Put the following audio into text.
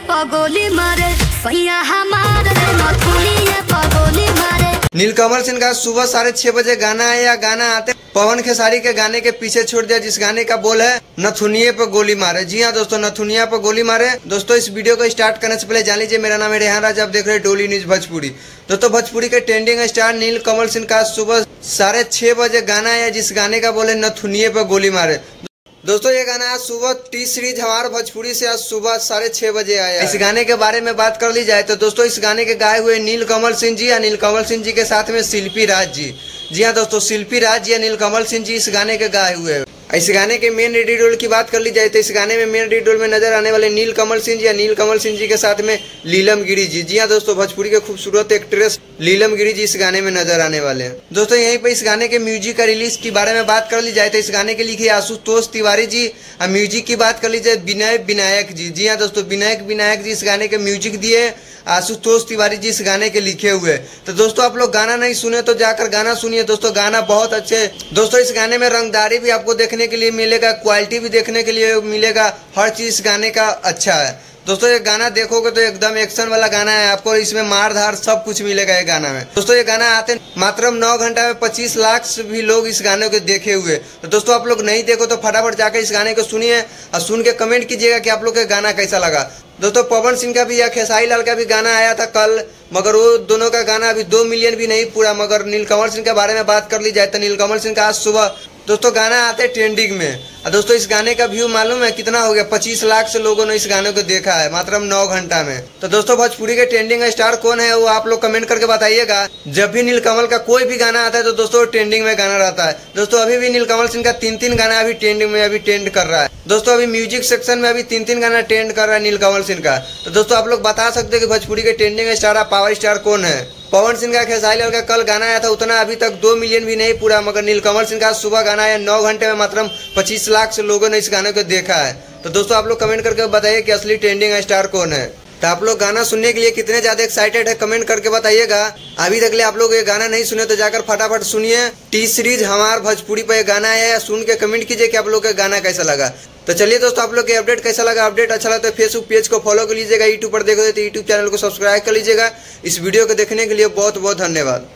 पगोली मारे सैया हमारे नथुनिया पगोली मारे। नीलकमल सिंह का सुबह 6:30 बजे गाना आया। गाना आते पवन खेसारी के गाने के पीछे छोड़ दिया, जिस गाने का बोल है नथुनिये पे गोली मारे। जी हाँ दोस्तों, नथुनिया पे गोली मारे। दोस्तों इस वीडियो को स्टार्ट करने से पहले जान लीजिए, मेरा नाम है रेहान राज, आप देख रहे हैं डोली न्यूज भोजपुरी। दोस्तों भोजपुरी के ट्रेंडिंग स्टार नीलकमल सिंह का सुबह 6:30 बजे गाना आया, जिस गाने का बोले नथुनिये पे गोली मारे। दोस्तों ये गाना आज सुबह टी सीरीज हमारे भोजपुरी से आज सुबह 6:30 बजे आया। इस गाने के बारे में बात कर ली जाए तो दोस्तों इस गाने के गाए हुए नीलकमल सिंह जी या नीलकमल सिंह जी के साथ में शिल्पी राज जी। जी हाँ दोस्तों, शिल्पी राज जी या नीलकमल सिंह जी इस गाने के गाए हुए। इस गाने के मेन लीड रोल की बात कर ली जाए तो इस गाने में मेन लीड रोल में नजर आने वाले नीलकमल सिंह जी या नीलकमल सिंह जी के साथ में नीलम गिरी जी। जी हाँ दोस्तों, भोजपुरी के खूबसूरत एक्ट्रेस नीलम गिरी जी इस गाने में नजर आने वाले हैं। दोस्तों यहीं पे इस गाने के म्यूजिक का रिलीज के बारे में बात कर ली जाए तो इस गाने के लिखे आशुतोष तिवारी जी और म्यूजिक की बात कर ली जाए विनय विनायक जी। जी हाँ दोस्तों, विनायक जी इस गाने के म्यूजिक दिए, आशुतोष तिवारी जी इस गाने के लिखे हुए। तो दोस्तों आप लोग गाना नहीं सुने तो जाकर गाना सुनिए। दोस्तों गाना बहुत अच्छे। दोस्तों इस गाने में रंगदारी भी आपको देखने के लिए मिलेगा, क्वालिटी भी देखने के लिए मिलेगा, हर चीज इस गाने का अच्छा है। दोस्तों ये गाना देखोगे तो एकदम एक्शन वाला गाना है, आपको इसमें मार धार सब कुछ मिलेगा ये गाना में। दोस्तों ये गाना आते मात्र 9 घंटा में 25 लाख से भी लोग इस गाने को देखे हुए। तो दोस्तों आप लोग नहीं देखो तो फटाफट जाकर इस गाने को सुनिए और सुन के कमेंट कीजिएगा कि आप लोग का गाना कैसा लगा। दोस्तों पवन सिंह का भी या खेसारी लाल का भी गाना आया था कल, मगर वो दोनों का गाना अभी 2 मिलियन भी नहीं पूरा। मगर नीलकमल सिंह के बारे में बात कर ली जाए तो नीलकमल सिंह का आज सुबह दोस्तों गाना आते ट्रेंडिंग में। दोस्तों इस गाने का व्यू मालूम है कितना हो गया? 25 लाख से लोगों ने इस गाने को देखा है मात्र 9 घंटा में। तो दोस्तों भोजपुरी के ट्रेंडिंग स्टार कौन है वो आप लोग कमेंट करके बताइएगा। जब भी नीलकमल का कोई भी गाना आता है तो दोस्तों ट्रेंडिंग में गाना रहता है। दोस्तों अभी भी नीलकमल सिंह का 3 गाना अभी ट्रेंडिंग में अभी ट्रेंड कर रहा है। दोस्तों अभी म्यूजिक सेक्शन में अभी 3 गाना ट्रेंड कर रहा है नीलकमल सिंह का। तो दोस्तों आप लोग बता सकते हैं कि भोजपुरी के ट्रेंडिंग स्टार पावर स्टार कौन है? पवन सिंह का खेसारी लाल का कल गाना आया था, उतना अभी तक 2 मिलियन भी नहीं पूरा। मगर नीलकमल सिंह का सुबह गाना आया 9 घंटे में मात्र 25 लाख से लोगों ने इस गाने को देखा है। तो दोस्तों आप लोग कमेंट करके बताइए कि असली ट्रेंडिंग स्टार कौन है। तो आप लोग गाना सुनने के लिए कितने ज्यादा एक्साइटेड है कमेंट करके बताइएगा। अभी तक ले आप लोग ये गाना नहीं सुने तो जाकर फटाफट सुनिए। टी सीरीज हमार भोजपुरी पर गाना आया, सुन के कमेंट कीजिए कि आप लोग का गाना कैसा लगा। तो चलिए दोस्तों आप लोग के अपडेट कैसा लगा? अपडेट अच्छा लगा तो फेसबुक पेज को फॉलो कर लीजिएगा, यूट्यूब पर देखोगे तो यूट्यूब चैनल को सब्सक्राइब कर लीजिएगा। इस वीडियो को देखने के लिए बहुत बहुत धन्यवाद।